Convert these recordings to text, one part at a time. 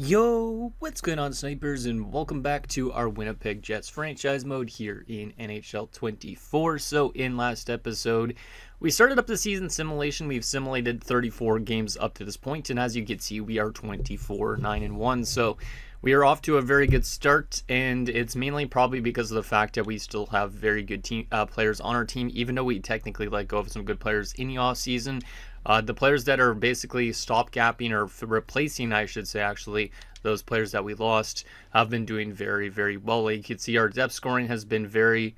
Yo, what's going on, snipers, and welcome back to our Winnipeg Jets franchise mode here in NHL 24. So in last episode, we started up the season simulation. We've simulated 34 games up to this point, and as you can see, we are 24-9-1. So we are off to a very good start, and it's mainly probably because of the fact that we still have very good players on our team, even though we technically let go of some good players in the offseason. The players that are basically stopgapping or replacing, I should say, actually, those players that we lost have been doing very, very well. Like you can see, our depth scoring has been very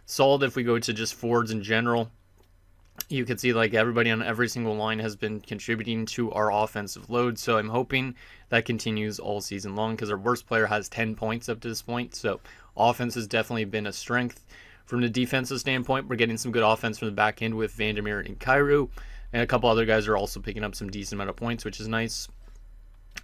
solid. If we go to just forwards in general, you can see like everybody on every single line has been contributing to our offensive load. So I'm hoping that continues all season long because our worst player has 10 points up to this point. So offense has definitely been a strength. From the defensive standpoint, we're getting some good offense from the back end with Vandermeer and Cairo. And a couple other guys are also picking up some decent amount of points, which is nice.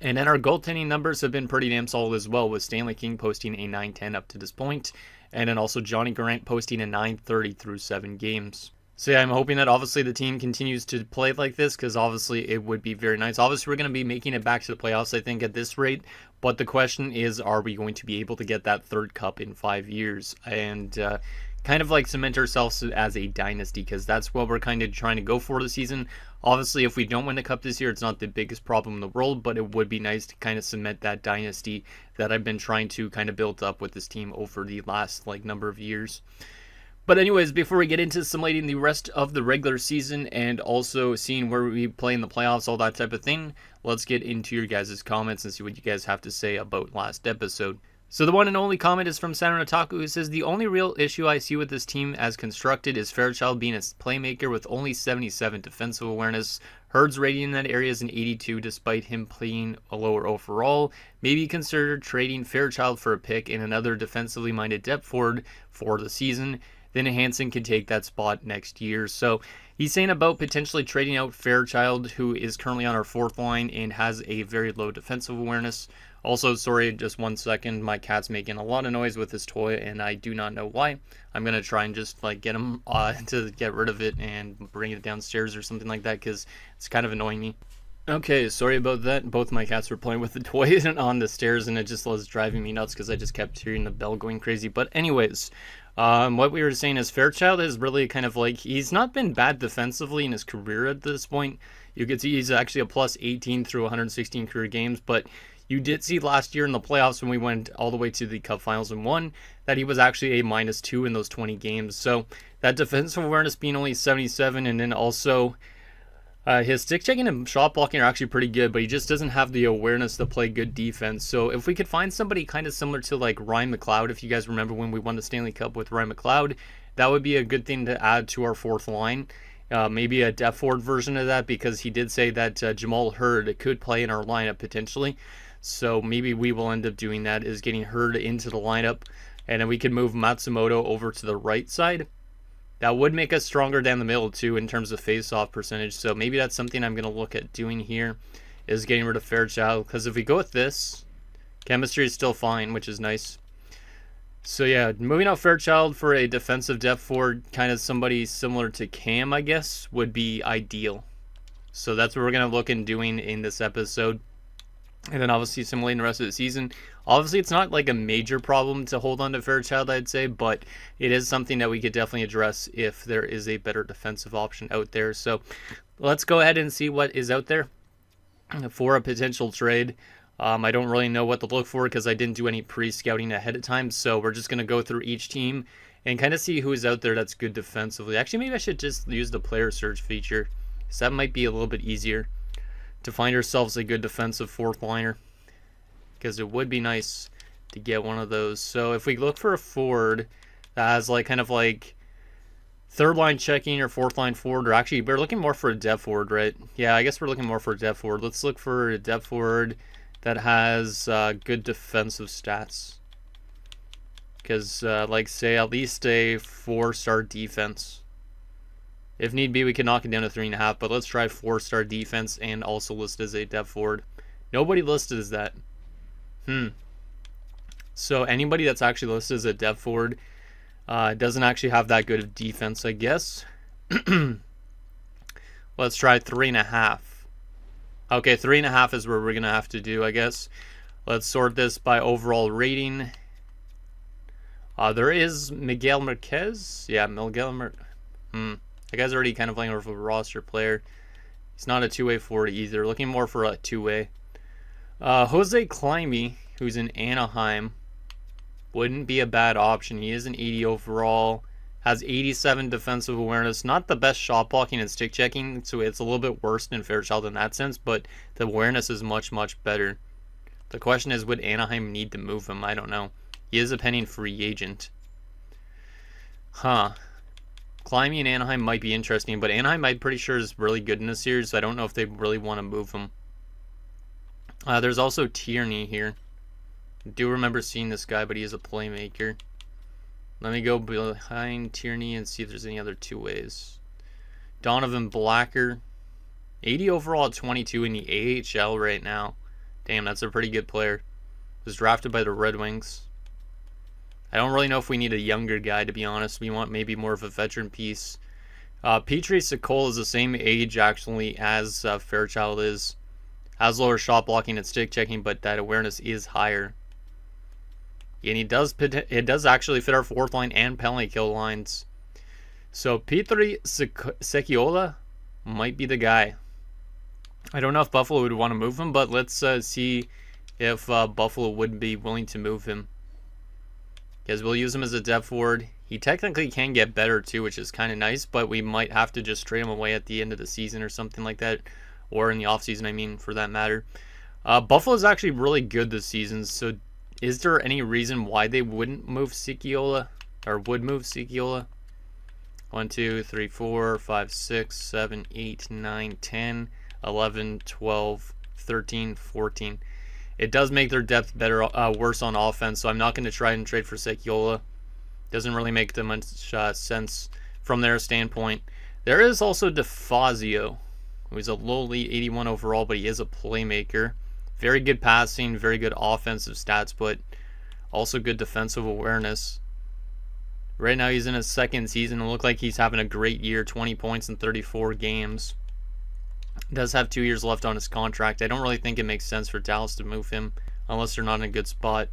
And then our goaltending numbers have been pretty damn solid as well, with Stanley King posting a 910 up to this point, and then also Johnny Grant posting a 930 through 7 games. So yeah, I'm hoping that obviously the team continues to play like this, because obviously it would be very nice. Obviously we're going to be making it back to the playoffs, I think, at this rate. But the question is, are we going to be able to get that third cup in 5 years? And kind of like cement ourselves as a dynasty, because that's what we're kind of trying to go for this season. Obviously, if we don't win the cup this year, it's not the biggest problem in the world, but it would be nice to kind of cement that dynasty that I've been trying to kind of build up with this team over the last number of years. But anyways, before we get into simulating the rest of the regular season and also seeing where we play in the playoffs, all that type of thing, let's get into your guys' comments and see what you guys have to say about last episode. So the one and only comment is from Saturn Otaku, who says, the only real issue I see with this team as constructed is Fairchild being a playmaker with only 77 defensive awareness. Hurd's rating in that area is an 82 despite him playing a lower overall. Maybe consider trading Fairchild for a pick and another defensively minded depth forward for the season. Then Hansen can take that spot next year. So he's saying about potentially trading out Fairchild, who is currently on our fourth line and has a very low defensive awareness. Also, sorry, just 1 second. My cat's making a lot of noise with his toy, and I do not know why. I'm going to try and just get him to get rid of it and bring it downstairs or something like that, because it's kind of annoying me. Okay, sorry about that. Both my cats were playing with the toy on the stairs, and it just was driving me nuts because I just kept hearing the bell going crazy. But anyways, what we were saying is Fairchild is really kind of he's not been bad defensively in his career at this point. You can see he's actually a plus 18 through 116 career games, but you did see last year in the playoffs when we went all the way to the Cup Finals and won that he was actually a -2 in those 20 games. So that defensive awareness being only 77, and then also his stick checking and shot blocking are actually pretty good, but he just doesn't have the awareness to play good defense. So if we could find somebody kind of similar to Ryan McLeod, if you guys remember when we won the Stanley Cup with Ryan McLeod, that would be a good thing to add to our fourth line. Maybe a depth forward version of that, because he did say that Jamal Hurd could play in our lineup potentially. So maybe we will end up doing that, is getting Hurd into the lineup, and then we could move Matsumoto over to the right side. That would make us stronger down the middle too in terms of face-off percentage. So maybe that's something I'm going to look at doing here, is getting rid of Fairchild, because if we go with this, chemistry is still fine, which is nice. So yeah, moving out Fairchild for a defensive depth forward, kind of somebody similar to Cam, I guess, would be ideal. So that's what we're going to look into doing in this episode. And then obviously simulating the rest of the season. Obviously, it's not a major problem to hold on to Fairchild, I'd say, but it is something that we could definitely address if there is a better defensive option out there. So let's go ahead and see what is out there for a potential trade. I don't really know what to look for because I didn't do any pre-scouting ahead of time. So we're just going to go through each team and kind of see who is out there that's good defensively. Actually, maybe I should just use the player search feature, because that might be a little bit easier to find ourselves a good defensive fourth liner, because it would be nice to get one of those. So if we look for a forward that has third line checking or fourth line forward, or actually we're looking more for a depth forward, right? Yeah, I guess we're looking more for a depth forward. Let's look for a depth forward that has good defensive stats, because say at least a 4-star defense. If need be, we can knock it down to 3.5, but let's try 4-star defense and also list as a depth forward. Nobody listed as that. So anybody that's actually listed as a depth forward doesn't actually have that good of defense, I guess. Let's try 3.5. Okay, 3.5 is where we're going to have to do, I guess. Let's sort this by overall rating. There is Miguel Marquez. Yeah, that guy's already kind of playing with a roster player. He's not a two-way forward either. Looking more for a two-way. Jose Climby, who's in Anaheim, wouldn't be a bad option. He is an 80 overall. Has 87 defensive awareness. Not the best shot blocking and stick checking, so it's a little bit worse than Fairchild in that sense, but the awareness is much, much better. The question is, would Anaheim need to move him? I don't know. He is a pending free agent. Climbing in Anaheim might be interesting, but Anaheim I'm pretty sure is really good in this series, so I don't know if they really want to move him. There's also Tierney here. I do remember seeing this guy, but he is a playmaker. Let me go behind Tierney and see if there's any other two ways. Donovan Blacker. 80 overall at 22 in the AHL right now. Damn, that's a pretty good player. Was drafted by the Red Wings. I don't really know if we need a younger guy, to be honest. We want maybe more of a veteran piece. Petri Sikol is the same age, actually, as Fairchild is. Has lower shot blocking and stick checking, but that awareness is higher. And it does actually fit our fourth line and penalty kill lines. So Petri Sekiola might be the guy. I don't know if Buffalo would want to move him, but let's see if Buffalo would be willing to move him. Because we'll use him as a depth forward. He technically can get better too, which is kind of nice, but we might have to just trade him away at the end of the season or something like that. Or in the offseason, I mean, for that matter. Buffalo's actually really good this season, so is there any reason why they wouldn't move Sekiola? Or would move Sekiola? 1, 2, 3, 4, 5, 6, 7, 8, 9, 10, 11, 12, 13, 14. It does make their depth better, worse on offense, so I'm not going to try and trade for Sekiola. Doesn't really make that much sense from their standpoint. There is also DeFazio, who's a lowly 81 overall, but he is a playmaker. Very good passing, very good offensive stats, but also good defensive awareness. Right now he's in his second season. It looks like he's having a great year, 20 points in 34 games. Does have 2 years left on his contract. I don't really think it makes sense for Dallas to move him unless they're not in a good spot.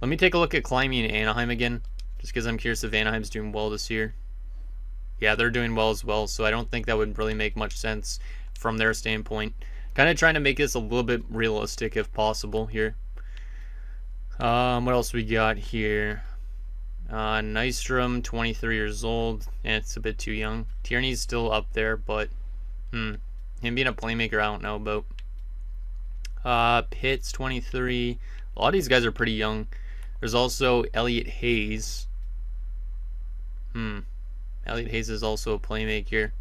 Let me take a look at Climby in Anaheim again, just because I'm curious if Anaheim's doing well this year. Yeah, they're doing well as well, so I don't think that would really make much sense from their standpoint. Kind of trying to make this a little bit realistic if possible here. What else we got here? Nystrom, 23 years old. It's a bit too young. Tierney's still up there, but him being a playmaker, I don't know about. Pitts, 23. A lot of these guys are pretty young. There's also Elliot Hayes. Elliot Hayes is also a playmaker.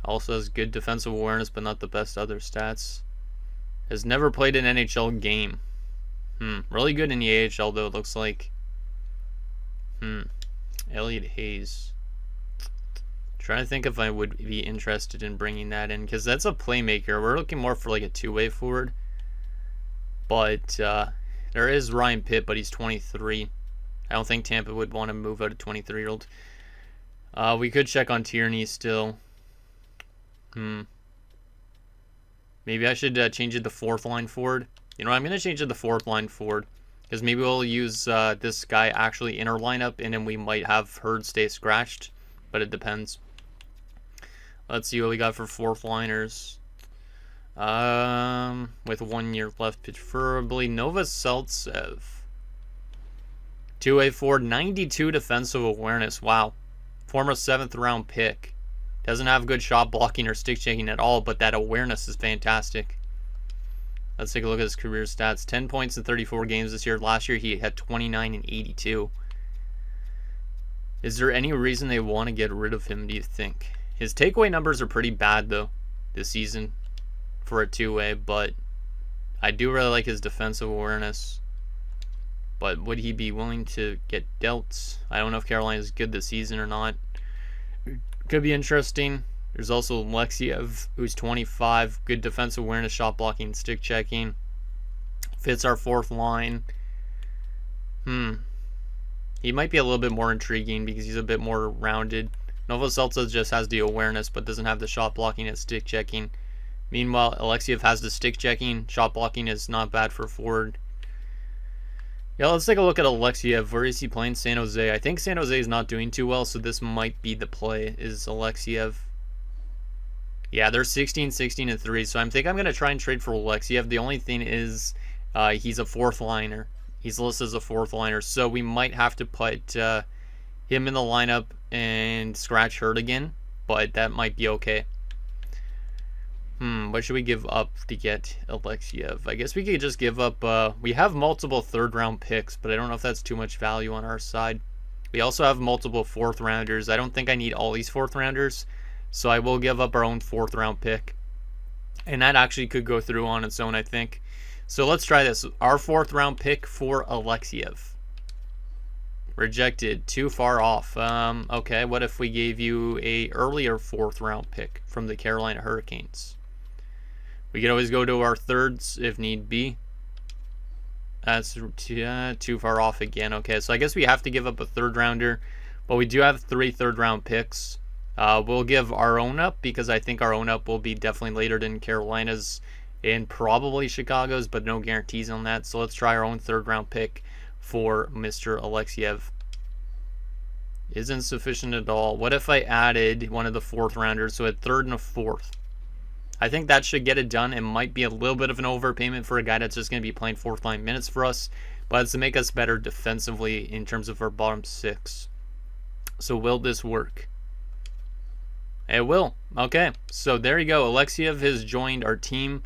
Also has good defensive awareness, but not the best other stats. Has never played an NHL game. Really good in the AHL, though, it looks like. Elliot Hayes. Trying to think if I would be interested in bringing that in, because that's a playmaker. We're looking more for like a two-way forward. But there is Ryan Pitt, but he's 23. I don't think Tampa would want to move out a 23-year-old. We could check on Tierney still. Maybe I should change it to fourth line forward. You know, I'm going to change it to fourth line forward, because maybe we'll use this guy actually in our lineup, and then we might have Hurd stay scratched, but it depends. Let's see what we got for fourth liners. With 1 year left, preferably Novoseltsev. 2-way forward, 92 defensive awareness. Wow. Former 7th round pick. Doesn't have good shot blocking or stick checking at all, but that awareness is fantastic. Let's take a look at his career stats. 10 points in 34 games this year. Last year he had 29 and 82. Is there any reason they want to get rid of him, do you think? His takeaway numbers are pretty bad, though, this season for a two-way, but I do really like his defensive awareness. But would he be willing to get dealt? I don't know if Carolina is good this season or not. Could be interesting. There's also Alexiev, who's 25. Good defensive awareness, shot blocking, stick checking. Fits our fourth line. He might be a little bit more intriguing because he's a bit more rounded. Novoseltsev just has the awareness but doesn't have the shot blocking and stick checking. Meanwhile, Alexiev has the stick checking. Shot blocking is not bad for forward. Yeah, let's take a look at Alexiev. Where is he playing? San Jose. I think San Jose is not doing too well, so this might be the play, is Alexiev. Yeah, they're 16-16-3, so I think I'm going to try and trade for Alexiev. The only thing is he's a fourth liner. He's listed as a fourth liner, so we might have to put him in the lineup and scratch Hurt again, but that might be okay. What should we give up to get Alexiev? I guess we could just give up, we have multiple third-round picks, but I don't know if that's too much value on our side. We also have multiple fourth-rounders. I don't think I need all these fourth-rounders, so I will give up our own fourth-round pick. And that actually could go through on its own, I think. So let's try this. Our fourth-round pick for Alexiev. Rejected. Too far off. Okay, what if we gave you a earlier fourth-round pick from the Carolina Hurricanes? We could always go to our thirds if need be. That's too far off again. Okay, so I guess we have to give up a third rounder, but we do have 3 third-round picks. We'll give our own up because I think our own up will be definitely later than Carolina's and probably Chicago's, but no guarantees on that. So let's try our own third-round pick for Mr. Alexiev. Isn't sufficient at all. What if I added one of the fourth-rounders, so a third and a fourth? I think that should get it done. It might be a little bit of an overpayment for a guy that's just going to be playing fourth-line minutes for us, but it's to make us better defensively in terms of our bottom 6. So will this work? It will. Okay, so there you go. Alexiev has joined our team.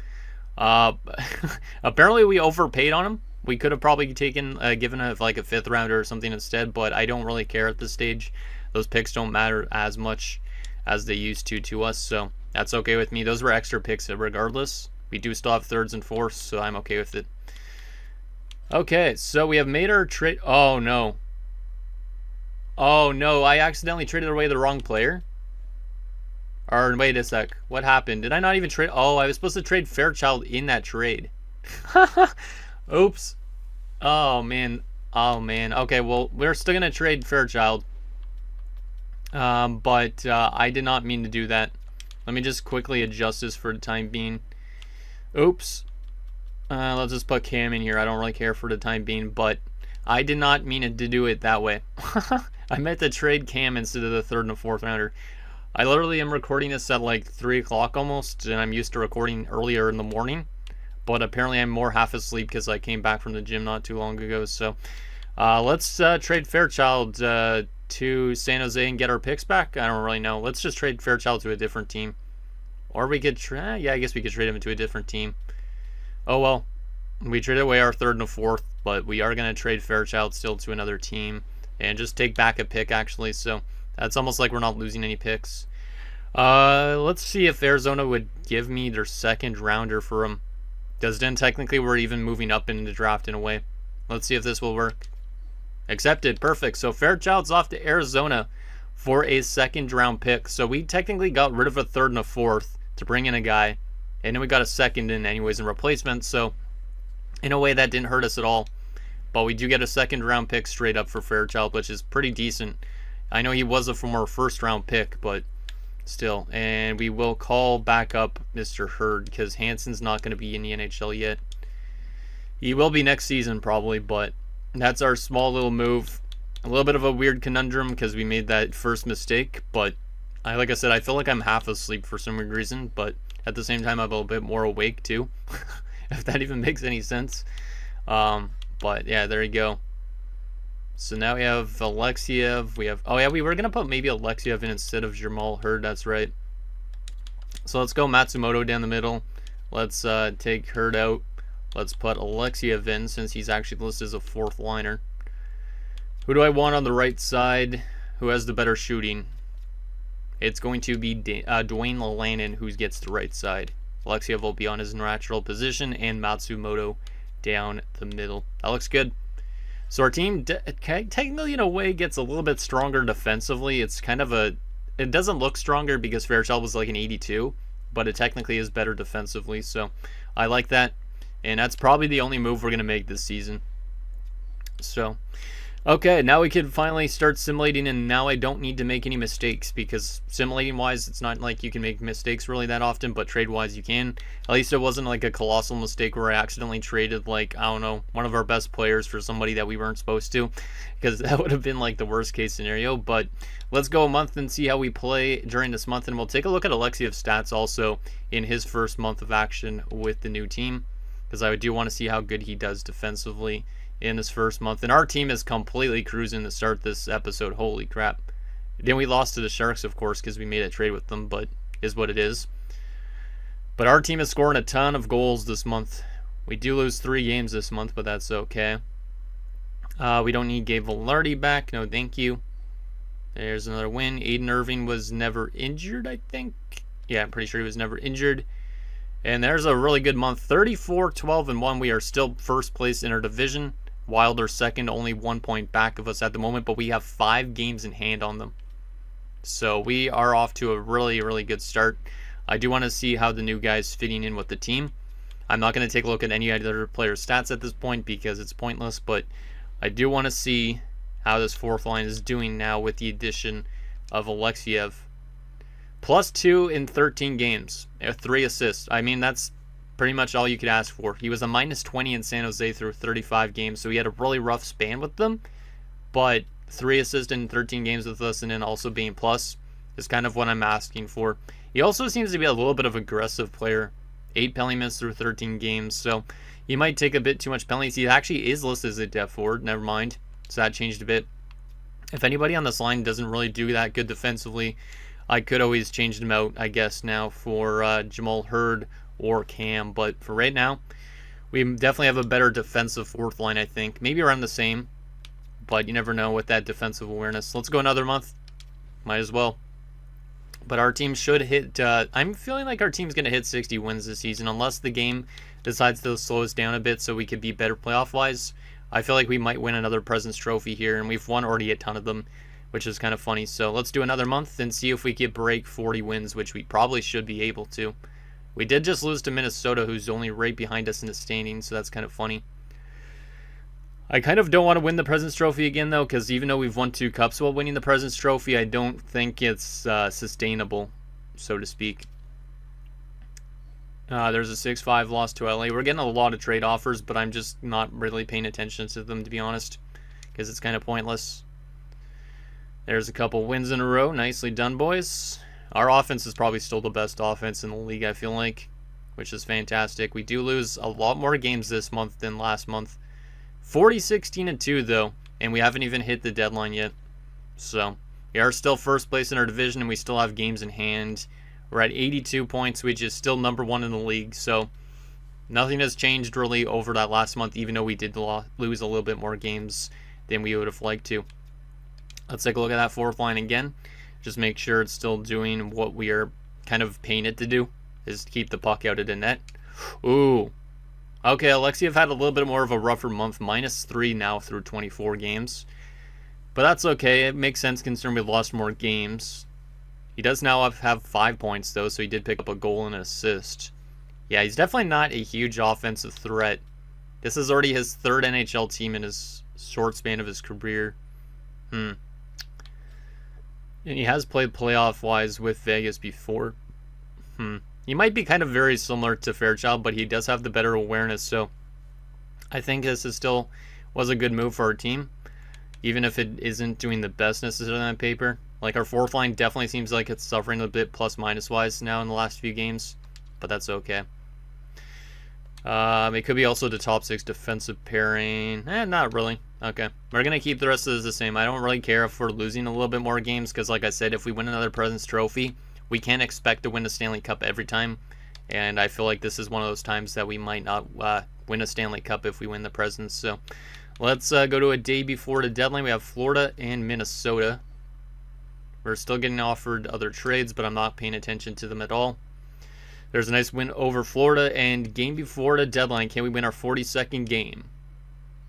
Apparently we overpaid on him. We could have probably taken, given him like a 5th rounder or something instead, but I don't really care at this stage. Those picks don't matter as much as they used to us, so that's okay with me. Those were extra picks regardless. We do still have thirds and fourths, so I'm okay with it. Okay, so we have made our trade. Oh no. Oh no, I accidentally traded away the wrong player. Or wait a sec, what happened? Did I not even trade? Oh, I was supposed to trade Fairchild in that trade. Oops. Oh man. Oh man. Okay, well, we're still gonna trade Fairchild. But I did not mean to do that. Let me just quickly adjust this for the time being. Oops. Let's just put Cam in here. I don't really care for the time being, but I did not mean it to do it that way. I meant to trade Cam instead of the 3rd and the 4th rounder. I literally am recording this at like 3 o'clock almost, and I'm used to recording earlier in the morning. But apparently I'm more half asleep because I came back from the gym not too long ago. So let's trade Fairchild to San Jose and get our picks back. I don't really know. Let's just trade Fairchild to a different team. Or we could yeah, I guess we could trade him to a different team. Oh well. We traded away our 3rd and a 4th, but we are going to trade Fairchild still to another team and just take back a pick actually. So that's almost like we're not losing any picks. Let's see if Arizona would give me their 2nd rounder for him. Because then technically we're even moving up in the draft in a way. Let's see if this will work. Accepted. Perfect. So Fairchild's off to Arizona for a 2nd round pick. So we technically got rid of a 3rd and a 4th to bring in a guy. And then we got a 2nd in anyways in replacement. So in a way that didn't hurt us at all. But we do get a 2nd round pick straight up for Fairchild, which is pretty decent. I know he was a former 1st round pick, but still. And we will call back up Mr. Hurd because Hansen's not going to be in the NHL yet. He will be next season probably, but that's our small little move. A little bit of a weird conundrum because we made that first mistake, but like I said, I feel like I'm half asleep for some weird reason, but at the same time I'm a little bit more awake too, if that even makes any sense. But yeah, there you go. So now we have Alexiev. We have, oh yeah, we were gonna put maybe Alexiev in instead of Jamal Hurd. That's right. So let's go Matsumoto down the middle. Let's take Hurd out. Let's put Alexiev in since he's actually listed as a 4th liner. Who do I want on the right side? Who has the better shooting? It's going to be Dwayne Lelanen who gets the right side. Alexiev will be on his natural position and Matsumoto down the middle. That looks good. So our team technically in a way gets a little bit stronger defensively. It's kind of a, it doesn't look stronger because Fairchild was like an 82, but it technically is better defensively. So I like that. And that's probably the only move we're going to make this season. So Okay, now we can finally start simulating, and now I don't need to make any mistakes, because simulating wise, it's not like you can make mistakes really that often, but trade wise you can. At least it wasn't like a colossal mistake where I accidentally traded, like, I don't know, one of our best players for somebody that we weren't supposed to, because that would have been like the worst case scenario. But let's go a month and see how we play during this month, and we'll take a look at Alexiev's stats also in his first month of action with the new team, because I do want to see how good he does defensively in this first month. And our team is completely cruising to start this episode. Holy crap. Then we lost to the Sharks, of course, because we made a trade with them, but is what it is. But our team is scoring a ton of goals this month. We do lose 3 games this month, but that's okay. We don't need Gabe Velarde back. No, thank you. There's another win. Aiden Irving was never injured, I think. Yeah, I'm pretty sure he was never injured. And there's a really good month. 34, 12, and 1. We are still first place in our division. Wild are second, only 1 point back of us at the moment, but we have 5 games in hand on them. So we are off to a really, really good start. I do want to see how the new guys fitting in with the team. I'm not going to take a look at any other players' stats at this point because it's pointless, but I do want to see how this fourth line is doing now with the addition of Alexiev. +2 in 13 games, 3 assists. I mean, that's pretty much all you could ask for. He was a -20 in San Jose through 35 games, so he had a really rough span with them. But 3 assists in 13 games with us, and then also being plus, is kind of what I'm asking for. He also seems to be a little bit of an aggressive player. 8 penalty minutes through 13 games, so he might take a bit too much penalties. He actually is listed as a depth forward, never mind. So that changed a bit. If anybody on this line doesn't really do that good defensively, I could always change them out, I guess, now for Jamal Hurd or Cam. But for right now, we definitely have a better defensive fourth line, I think. Maybe around the same, but you never know with that defensive awareness. Let's go another month. Might as well. But our team should hit, I'm feeling like our team's going to hit 60 wins this season, unless the game decides to slow us down a bit so we could be better playoff-wise. I feel like we might win another President's Trophy here, and we've won already a ton of them, which is kind of funny. So let's do another month and see if we can break 40 wins, which we probably should be able to. We did just lose to Minnesota, who's only right behind us in the standings, so that's kind of funny. I kind of don't want to win the President's Trophy again, though, because even though we've won 2 cups while winning the President's Trophy, I don't think it's sustainable, so to speak. There's a 6-5 loss to LA. We're getting a lot of trade offers, but I'm just not really paying attention to them, to be honest, because it's kind of pointless. There's a couple wins in a row. Nicely done, boys. Our offense is probably still the best offense in the league, I feel like, which is fantastic. We do lose a lot more games this month than last month. 40-16-2, though, and we haven't even hit the deadline yet. So we are still first place in our division, and we still have games in hand. We're at 82 points, which is still number 1 in the league. So nothing has changed really over that last month, even though we did lose a little bit more games than we would have liked to. Let's take a look at that fourth line again. Just make sure it's still doing what we are kind of paying it to do, is keep the puck out of the net. Ooh. Okay, Alexiev had a little bit more of a rougher month, -3 now through 24 games. But that's okay. It makes sense considering we lost more games. He does now have 5 points, though, so he did pick up a goal and an assist. Yeah, he's definitely not a huge offensive threat. This is already his 3rd NHL team in his short span of his career. And he has played playoff-wise with Vegas before. He might be kind of very similar to Fairchild, but he does have the better awareness, so I think this is still was a good move for our team, even if it isn't doing the best necessarily on paper. Like, our fourth line definitely seems like it's suffering a bit plus-minus-wise now in the last few games, but that's okay. It could be also the top 6 defensive pairing. Not really. Okay. We're going to keep the rest of this the same. I don't really care if we're losing a little bit more games because, like I said, if we win another President's Trophy, we can't expect to win the Stanley Cup every time. And I feel like this is one of those times that we might not win a Stanley Cup if we win the Presidents. So let's go to a day before the deadline. We have Florida and Minnesota. We're still getting offered other trades, but I'm not paying attention to them at all. There's a nice win over Florida, and game before the deadline, can we win our 42nd game?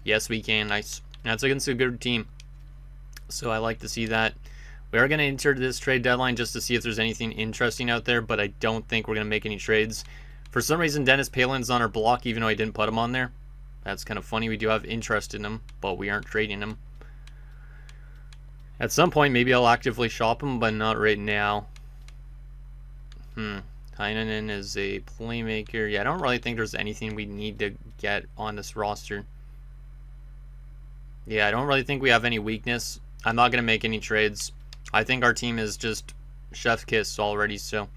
Yes, we can. Nice. That's against a good team, so I like to see that. We are going to enter this trade deadline just to see if there's anything interesting out there, but I don't think we're going to make any trades. For some reason, Dennis Palin's on our block, even though I didn't put him on there. That's kind of funny. We do have interest in him, but we aren't trading him. At some point, maybe I'll actively shop him, but not right now. Heinonen is a playmaker. Yeah, I don't really think there's anything we need to get on this roster. Yeah, I don't really think we have any weakness. I'm not going to make any trades. I think our team is just chef's kiss already, so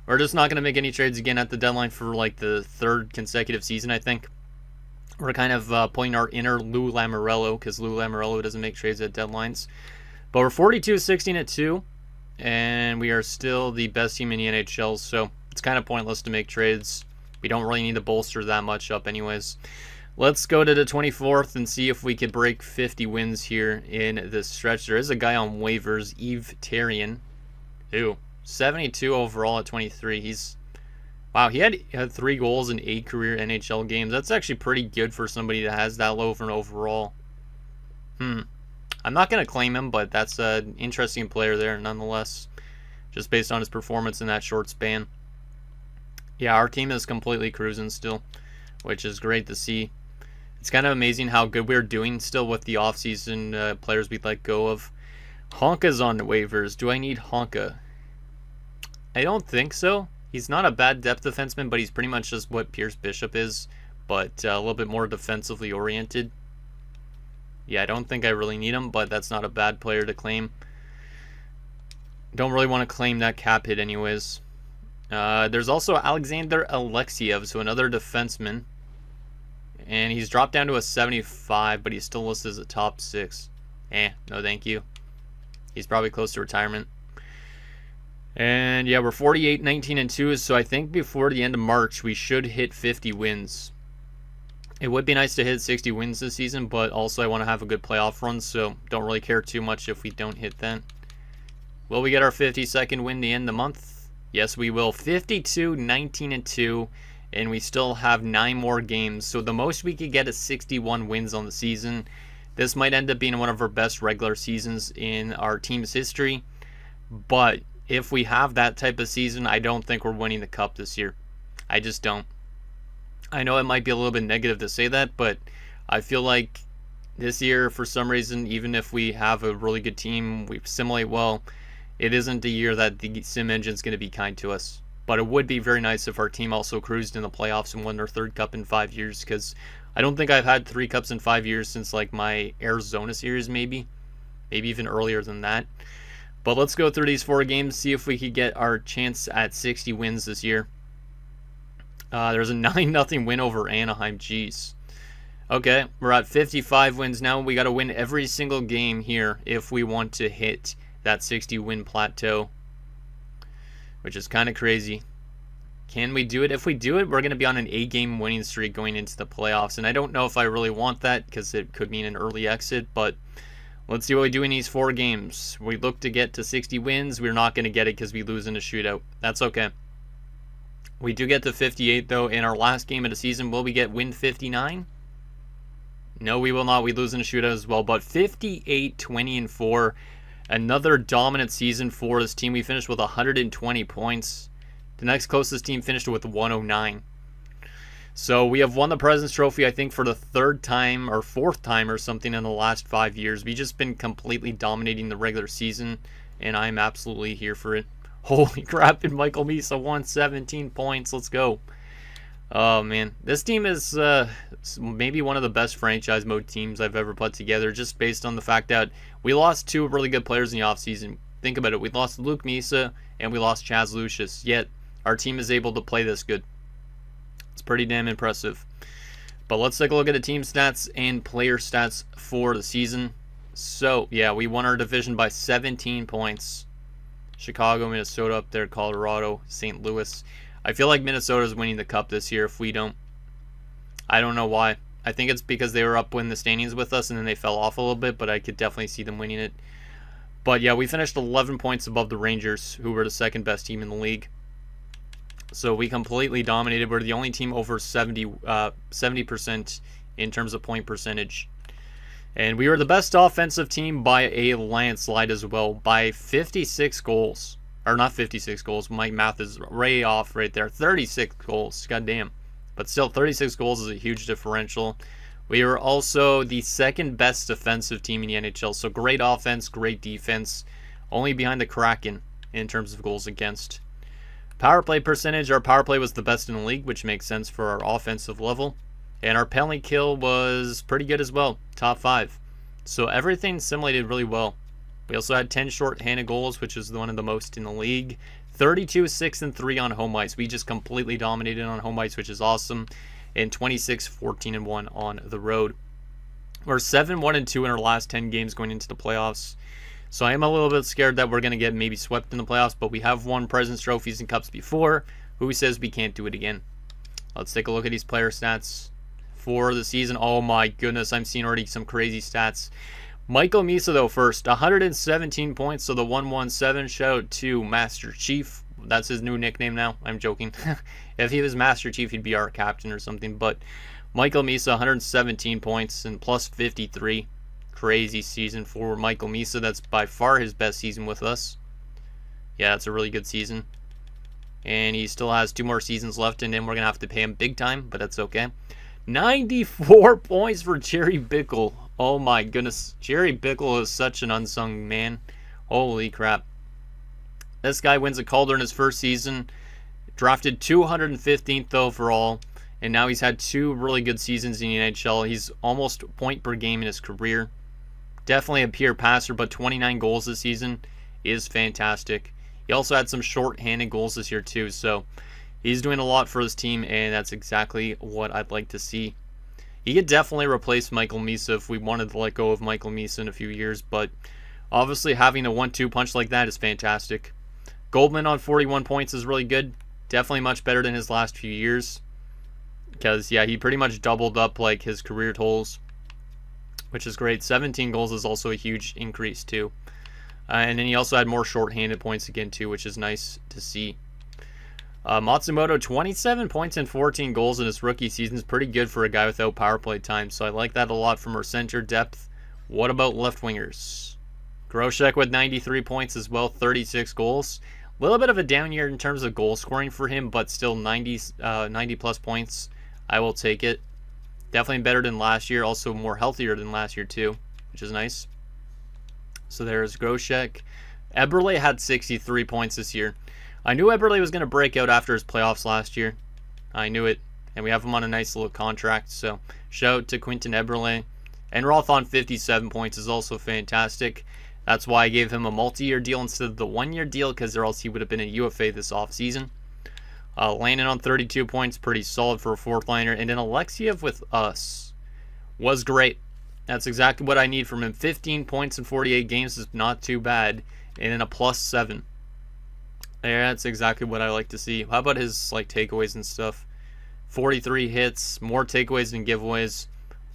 we're just not going to make any trades again at the deadline for like the third consecutive season, I think. We're kind of pulling our inner Lou Lamoriello, because Lou Lamoriello doesn't make trades at deadlines. But we're 42-16-2, and we are still the best team in the NHL, so it's kind of pointless to make trades. We don't really need to bolster that much up anyways. Let's go to the 24th and see if we could break 50 wins here in this stretch. There is a guy on waivers, Eve Tarian. Ew. 72 overall at 23. Wow, he had 3 goals in 8 career NHL games. That's actually pretty good for somebody that has that low for an overall. I'm not going to claim him, but that's an interesting player there nonetheless, just based on his performance in that short span. Yeah, our team is completely cruising still, which is great to see. It's kind of amazing how good we're doing still with the offseason players we'd let go of. Honka's on the waivers. Do I need Honka? I don't think so. He's not a bad depth defenseman, but he's pretty much just what Pierce Bishop is, but a little bit more defensively oriented. Yeah, I don't think I really need him, but that's not a bad player to claim. Don't really want to claim that cap hit anyways. There's also Alexander Alexiev, so another defenseman. And he's dropped down to a 75, but he's still listed as a top 6. No thank you. He's probably close to retirement. And yeah, we're 48-19-2, so I think before the end of March, we should hit 50 wins. It would be nice to hit 60 wins this season, but also I want to have a good playoff run, so don't really care too much if we don't hit that. Will we get our 52nd win to end the month? Yes, we will. 52-19-2. And we still have 9 more games. So the most we could get is 61 wins on the season. This might end up being one of our best regular seasons in our team's history. But if we have that type of season, I don't think we're winning the cup this year. I just don't. I know it might be a little bit negative to say that, but I feel like this year, for some reason, even if we have a really good team, we simulate well, it isn't the year that the sim engine's going to be kind to us. But it would be very nice if our team also cruised in the playoffs and won their 3rd cup in 5 years, because I don't think I've had 3 cups in 5 years since like my Arizona series, maybe even earlier than that. But let's go through these 4 games, see if we could get our chance at 60 wins this year. There's a 9-0 win over Anaheim. Jeez. Okay, we're at 55 wins now. We got to win every single game here if we want to hit that 60 win plateau, which is kind of crazy. Can we do it? If we do it, we're going to be on an 8-game winning streak going into the playoffs. And I don't know if I really want that because it could mean an early exit. But let's see what we do in these 4 games. We look to get to 60 wins. We're not going to get it because we lose in a shootout. That's okay. We do get to 58, though, in our last game of the season. Will we get win 59? No, we will not. We lose in a shootout as well. But 58-20-4. Another dominant season for this team. We finished with 120 points. The next closest team finished with 109. So we have won the President's Trophy, I think, for the 3rd time or 4th time or something in the last 5 years. We've just been completely dominating the regular season, and I'm absolutely here for it. Holy crap, and Michael Misa won 17 points. Let's go. Oh, man. This team is maybe one of the best franchise mode teams I've ever put together, just based on the fact that we lost 2 really good players in the offseason. Think about it. We lost Luke Misa, and we lost Chaz Lucius, yet our team is able to play this good. It's pretty damn impressive. But let's take a look at the team stats and player stats for the season. So, yeah, we won our division by 17 points. Chicago, Minnesota up there, Colorado, St. Louis. I feel like Minnesota's winning the cup this year if we don't. I don't know why. I think it's because they were up in the standings with us and then they fell off a little bit, but I could definitely see them winning it. But yeah, we finished 11 points above the Rangers, who were the 2nd best team in the league. So we completely dominated. We're the only team over 70% in terms of point percentage. And we were the best offensive team by a landslide as well, by 56 goals. Or not 56 goals, my math is way off right there. 36 goals, goddamn. But still, 36 goals is a huge differential. We were also the second best defensive team in the NHL. So great offense, great defense. Only behind the Kraken in terms of goals against. Power play percentage, our power play was the best in the league, which makes sense for our offensive level. And our penalty kill was pretty good as well, top 5. So everything simulated really well. We also had 10 short-handed goals, which is one of the most in the league. 32, 6, and 3 on home ice. We just completely dominated on home ice, which is awesome. And 26, 14, and 1 on the road. We're 7, 1, and 2 in our last 10 games going into the playoffs. So I am a little bit scared that we're going to get maybe swept in the playoffs, but we have won President's Trophies and Cups before. Who says we can't do it again? Let's take a look at these player stats for the season. Oh my goodness, I'm seeing already some crazy stats. Michael Misa, though, first. 117 points, so the 117. Shout out to Master Chief. That's his new nickname now. I'm joking. If he was Master Chief, he'd be our captain or something. But Michael Misa, 117 points and plus 53. Crazy season for Michael Misa. That's by far his best season with us. Yeah, that's a really good season. And he still has 2 more seasons left, and then we're going to have to pay him big time, but that's okay. 94 points for Jerry Bickle. Oh my goodness. Jerry Bickle is such an unsung man. Holy crap. This guy wins a Calder in his first season. Drafted 215th overall. And now he's had 2 really good seasons in the NHL. He's almost point per game in his career. Definitely a pure passer, but 29 goals this season is fantastic. He also had some short-handed goals this year too, so he's doing a lot for his team, and that's exactly what I'd like to see. He could definitely replace Michael Misa if we wanted to let go of Michael Misa in a few years, but obviously having a 1-2 punch like that is fantastic. Goldman on 41 points is really good. Definitely much better than his last few years. Because, yeah, he pretty much doubled up like his career totals, which is great. 17 goals is also a huge increase too. And then he also had more short-handed points again too, which is nice to see. Matsumoto, 27 points and 14 goals in his rookie season is pretty good for a guy without power play time. So I like that a lot from our center depth. What about left wingers? Groshek with 93 points as well, 36 goals. A little bit of a down year in terms of goal scoring for him, but still 90 plus points. I will take it. Definitely better than last year. Also more healthier than last year too, which is nice. So there's Groshek. Eberle had 63 points this year. I knew Eberle was going to break out after his playoffs last year. I knew it. And we have him on a nice little contract. So shout out to Quinton Eberle. And Rothon, 57 points is also fantastic. That's why I gave him a multi-year deal instead of the 1-year deal, because or else he would have been a UFA this offseason. Landon on 32 points, pretty solid for a 4th liner. And then Alexiev with us was great. That's exactly what I need from him. 15 points in 48 games is not too bad. And then a +7. Yeah, that's exactly what I like to see. How about his takeaways and stuff? 43 hits, more takeaways than giveaways.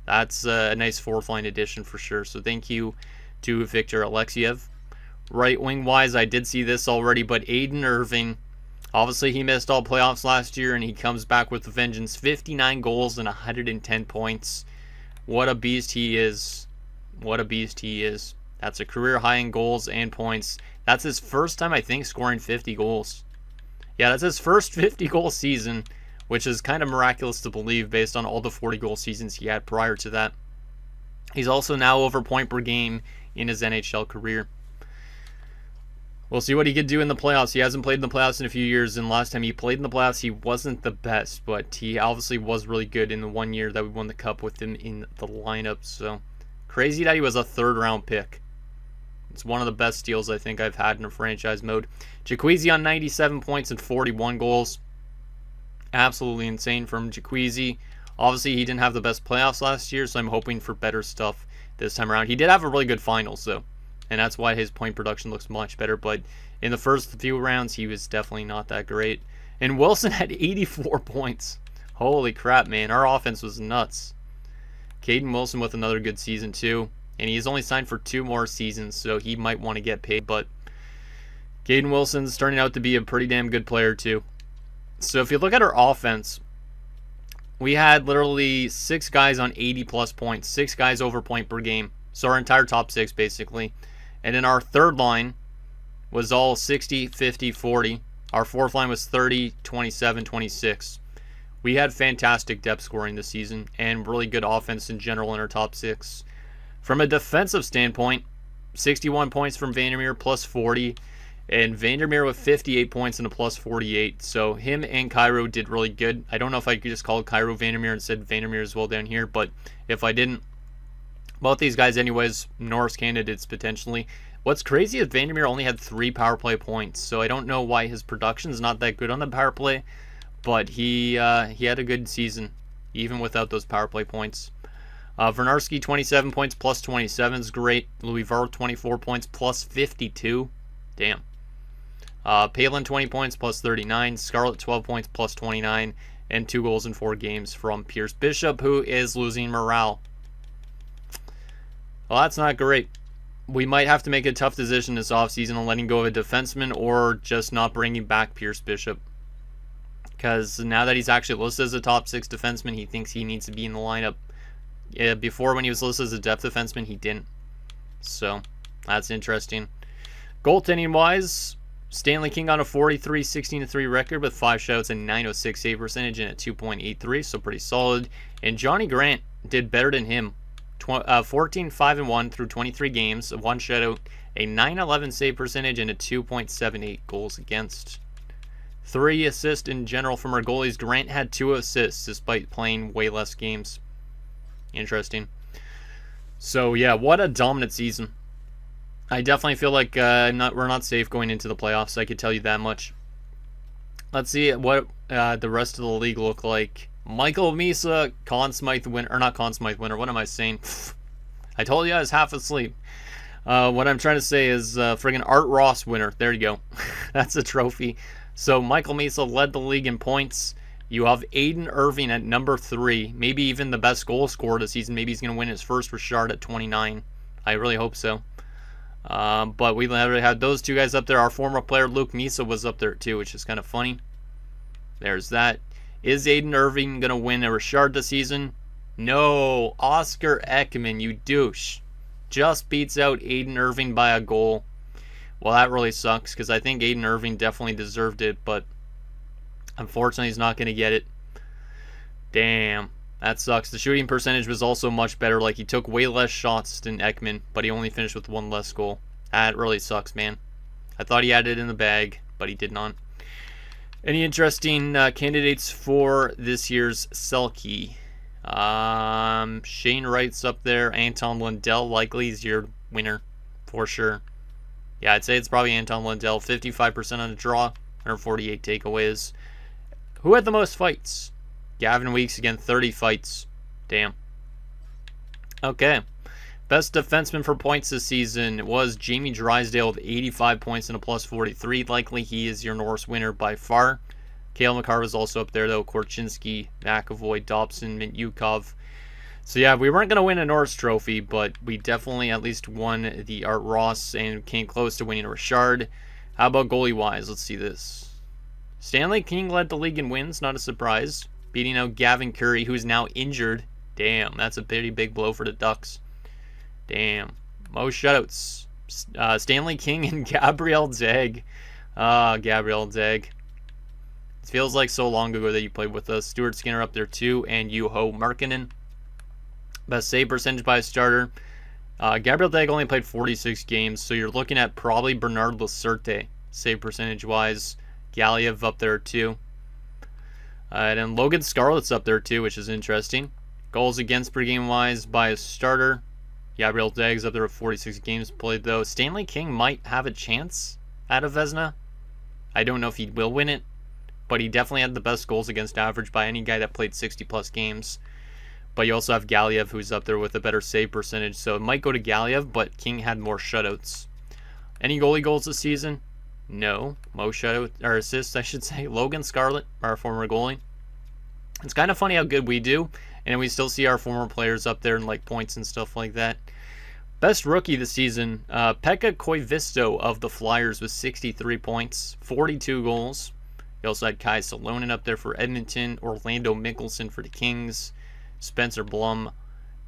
That's a nice 4th line addition for sure. So thank you to Victor Alexiev. Right wing wise, I did see this already, but Aiden Irving, obviously he missed all playoffs last year, and he comes back with a vengeance. 59 goals and 110 points. What a beast he is. What a beast he is. That's a career high in goals and points. That's his first time, I think, scoring 50 goals. Yeah, that's his first 50-goal season, which is kind of miraculous to believe based on all the 40-goal seasons he had prior to that. He's also now over point per game in his NHL career. We'll see what he could do in the playoffs. He hasn't played in the playoffs in a few years, and last time he played in the playoffs, he wasn't the best, but he obviously was really good in the 1 year that we won the Cup with him in the lineup. So crazy that he was a 3rd-round pick. It's one of the best steals I think I've had in a franchise mode. Jaquezie on 97 points and 41 goals. Absolutely insane from Jaquezie. Obviously, he didn't have the best playoffs last year, so I'm hoping for better stuff this time around. He did have a really good finals, though, and that's why his point production looks much better. But in the first few rounds, he was definitely not that great. And Wilson had 84 points. Holy crap, man. Our offense was nuts. Caden Wilson with another good season, too. And he's only signed for 2 more seasons, so he might want to get paid. But Caden Wilson's turning out to be a pretty damn good player, too. So if you look at our offense, we had literally 6 guys on 80-plus points. 6 guys over point per game. So our entire top 6, basically. And then our 3rd line was all 60, 50, 40. Our 4th line was 30, 27, 26. We had fantastic depth scoring this season and really good offense in general in our top 6. From a defensive standpoint, 61 points from Vandermeer plus 40, and Vandermeer with 58 points and a plus 48. So him and Cairo did really good. I don't know if I could just call Cairo Vandermeer and said Vandermeer as well down here, but if I didn't, both these guys anyways, Norris candidates potentially. What's crazy is Vandermeer only had 3 power play points, so I don't know why his production's not that good on the power play, but he had a good season, even without those power play points. Vernarski, 27 points, plus 27 is great. Louis Var, 24 points, plus 52. Damn. Palin, 20 points, plus 39. Scarlett, 12 points, plus 29. And 2 goals in 4 games from Pierce Bishop, who is losing morale. Well, that's not great. We might have to make a tough decision this offseason on letting go of a defenseman or just not bringing back Pierce Bishop. Because now that he's actually listed as a top 6 defenseman, he thinks he needs to be in the lineup. Yeah, before when he was listed as a depth defenseman, he didn't. So, that's interesting. Goaltending wise, Stanley King on a 43-16-3 record with 5 shutouts and 906 save percentage and a 2.83, so pretty solid. And Johnny Grant did better than him. 14-5-1 through 23 games, 1 shutout, a 911 save percentage, and a 2.78 goals against. 3 assists in general from our goalies. Grant had 2 assists despite playing way less games. Interesting. So yeah, what a dominant season. I definitely feel like we're not safe going into the playoffs. I could tell you that much. Let's see what the rest of the league look like. Michael Misa, Conn Smythe winner, or not Conn Smythe winner. What am I saying? I told you I was half asleep. What I'm trying to say is friggin' Art Ross winner. There you go. That's a trophy. So Michael Misa led the league in points. You have Aiden Irving at number 3, maybe even the best goal scorer this season. Maybe he's going to win his first Richard at 29. I really hope so. But we already had those 2 guys up there. Our former player Luke Misa was up there too, which is kind of funny. There's that. Is Aiden Irving going to win a Richard this season? No. Oscar Ekman, you douche. Just beats out Aiden Irving by a goal. Well, that really sucks because I think Aiden Irving definitely deserved it, but unfortunately, he's not going to get it. Damn. That sucks. The shooting percentage was also much better. Like, he took way less shots than Ekman, but he only finished with 1 less goal. That really sucks, man. I thought he had it in the bag, but he did not. Any interesting candidates for this year's Selke? Shane Wright's up there. Anton Lundell likely is your winner for sure. Yeah, I'd say it's probably Anton Lundell. 55% on the draw, 148 takeaways. Who had the most fights? Gavin Weeks, again, 30 fights. Damn. Okay. Best defenseman for points this season was Jamie Drysdale with 85 points and a plus 43. Likely he is your Norris winner by far. Kale McCarr was also up there, though. Korchinski, McAvoy, Dobson, Mintyukov. So yeah, we weren't going to win a Norris trophy, but we definitely at least won the Art Ross and came close to winning a Richard. How about goalie-wise? Let's see this. Stanley King led the league in wins, not a surprise. Beating out Gavin Curry, who's now injured. Damn, that's a pretty big blow for the Ducks. Damn. Most shutouts. Stanley King and Gabriel Zeg. Gabriel Zeg. It feels like so long ago that you played with us. Stuart Skinner up there too, and Juho Markkinen. Best save percentage by a starter. Gabriel Zeg only played 46 games, so you're looking at probably Bernard Lacerte, save percentage-wise. Galiev up there too. And then Logan Scarlett's up there too, which is interesting. Goals against per game wise by a starter. Gabriel Zeg's up there with 46 games played though. Stanley King might have a chance at a Vezina. I don't know if he will win it, but he definitely had the best goals against average by any guy that played 60 plus games. But you also have Galiev, who's up there with a better save percentage, so it might go to Galiev, but King had more shutouts. Any goalie goals this season? No. Most shutout, or assists, I should say. Logan Scarlett, our former goalie. It's kind of funny how good we do, and we still see our former players up there in like points and stuff like that. Best rookie this season, Pekka Koivisto of the Flyers with 63 points, 42 goals. You also had Kai Salonen up there for Edmonton, Orlando Mickelson for the Kings, Spencer Blum,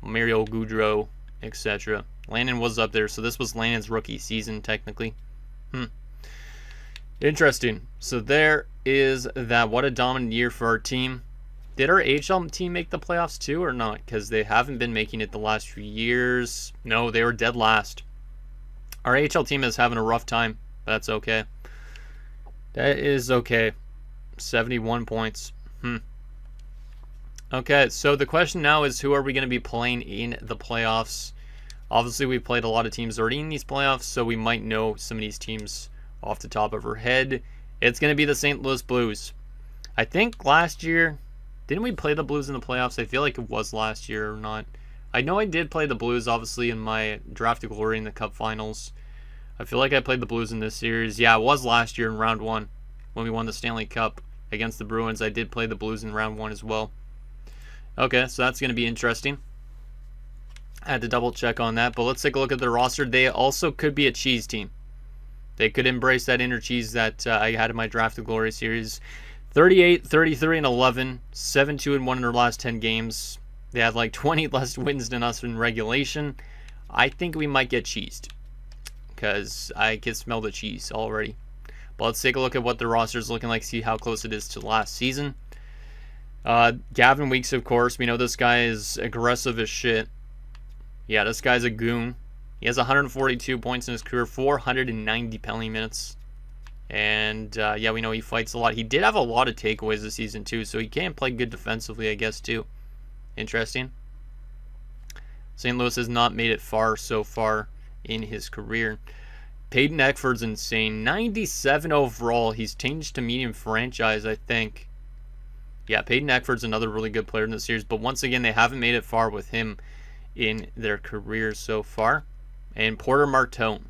Mario Goudreau, etc. Landon was up there, so this was Landon's rookie season technically. Interesting. So there is that. What a dominant year for our team. Did our AHL team make the playoffs too or not? Because they haven't been making it the last few years. No, they were dead last. Our AHL team is having a rough time, but that's okay. That is okay. 71 points. Okay, so the question now is, who are we going to be playing in the playoffs? Obviously, we've played a lot of teams already in these playoffs, so we might know some of these teams off the top of our head. It's going to be the St. Louis Blues. I think last year, didn't we play the Blues in the playoffs? I feel like it was last year or not. I know I did play the Blues, obviously, in my Draft to Glory in the Cup Finals. I feel like I played the Blues in this series. Yeah, it was last year in round 1 when we won the Stanley Cup against the Bruins. I did play the Blues in round 1 as well. Okay, so that's going to be interesting. I had to double check on that, but let's take a look at their roster. They also could be a cheese team. They could embrace that inner cheese that I had in my Draft to Glory series. 38, 33, and 11. 7-2-1 in their last 10 games. They had like 20 less wins than us in regulation. I think we might get cheesed, because I can smell the cheese already. But let's take a look at what the roster is looking like, see how close it is to last season. Gavin Weeks, of course. We know this guy is aggressive as shit. Yeah, this guy's a goon. He has 142 points in his career, 490 penalty minutes. And, yeah, we know he fights a lot. He did have a lot of takeaways this season, too, so he can play good defensively, I guess, too. Interesting. St. Louis has not made it far so far in his career. Peyton Eckford's insane. 97 overall. He's changed to medium franchise, I think. Yeah, Peyton Eckford's another really good player in the series, but once again, they haven't made it far with him in their careers so far. And Porter Martone.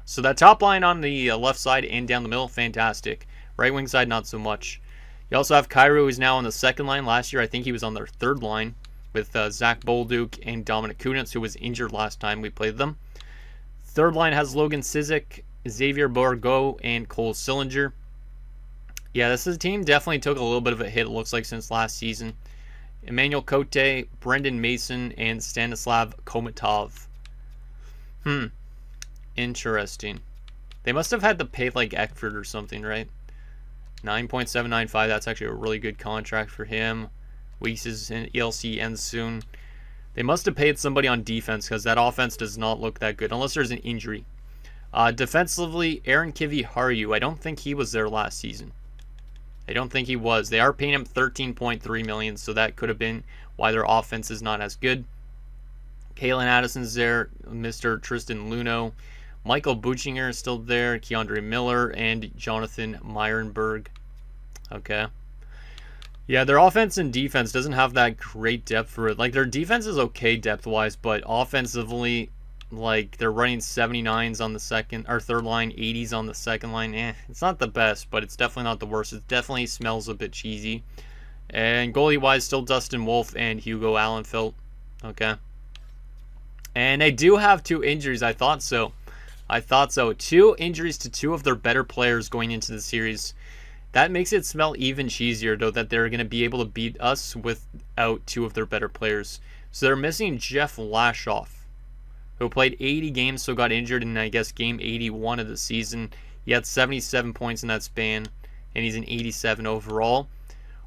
So that top line on the left side and down the middle, fantastic. Right wing side, not so much. You also have Kyrou, who's now on the second line. Last year, I think he was on their third line with Zach Bolduc and Dominic Kunitz, who was injured last time we played them. Third line has Logan Sizik, Xavier Bourgault, and Cole Sillinger. Yeah, this team definitely took a little bit of a hit, it looks like, since last season. Emmanuel Cote, Brendan Mason, and Stanislav Komatov. Interesting. They must have had to pay like Eckford or something, right? 9.795, that's actually a really good contract for him. Weeks' ELC ends soon. They must have paid somebody on defense, because that offense does not look that good, unless there's an injury. Defensively, Aaron Kivi-Haru, I don't think he was there last season. I don't think he was. They are paying him $13.3 million, so that could have been why their offense is not as good. Kalen Addison's there, Mr. Tristan Luneau. Michael Buchinger is still there, Keandre Miller, and Jonathan Meyerberg. Okay. Yeah, their offense and defense doesn't have that great depth for it. Like, their defense is okay depth-wise, but offensively, like, they're running 79s on the second or third line, 80s on the second line. It's not the best, but it's definitely not the worst. It definitely smells a bit cheesy. And goalie-wise, still Dustin Wolf and Hugo Allenfelt. Okay. And they do have 2 injuries. I thought so. 2 injuries to 2 of their better players going into the series. That makes it smell even cheesier, though, that they're going to be able to beat us without 2 of their better players. So they're missing Jeff Lashoff, who played 80 games, so got injured in, I guess, game 81 of the season. He had 77 points in that span, and he's an 87 overall.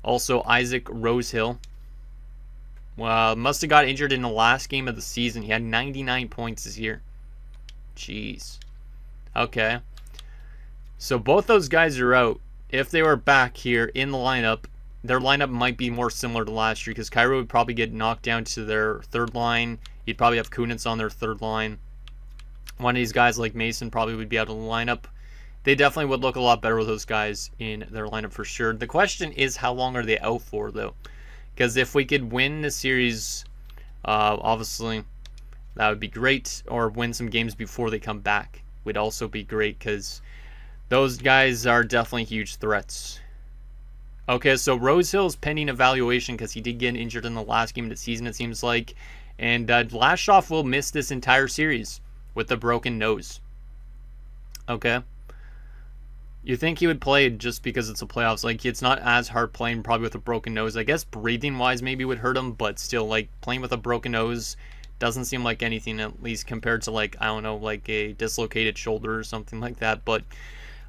Also, Isaac Rosehill. Well, must have got injured in the last game of the season. He had 99 points this year. Jeez. Okay. So both those guys are out. If they were back here in the lineup, their lineup might be more similar to last year, because Kyrou would probably get knocked down to their third line. You'd probably have Kunitz on their third line. One of these guys like Mason probably would be out of the lineup. They definitely would look a lot better with those guys in their lineup for sure. The question is, how long are they out for, though? Because if we could win the series, obviously, that would be great. Or win some games before they come back would also be great, because those guys are definitely huge threats. Okay, so Rosehill's pending evaluation because he did get injured in the last game of the season, it seems like. And Lashoff will miss this entire series with a broken nose. Okay. You think he would play just because it's a playoffs. Like, it's not as hard playing probably with a broken nose. I guess breathing-wise maybe would hurt him, but still, like, playing with a broken nose doesn't seem like anything, at least compared to, like, I don't know, like a dislocated shoulder or something like that. But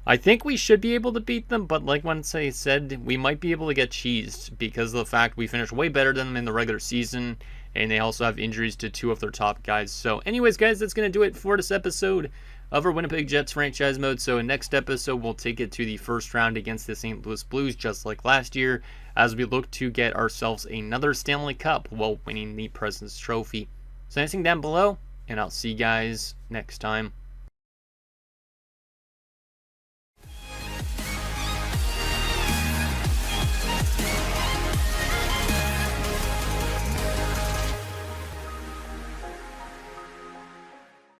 I think we should be able to beat them, but like once I said, we might be able to get cheesed because of the fact we finished way better than them in the regular season, and they also have injuries to two of their top guys. So anyways, guys, that's going to do it for this episode of our Winnipeg Jets franchise mode. So in next episode, we'll take it to the first round against the St. Louis Blues, just like last year, as we look to get ourselves another Stanley Cup while winning the President's Trophy. So anything down below, and I'll see you guys next time.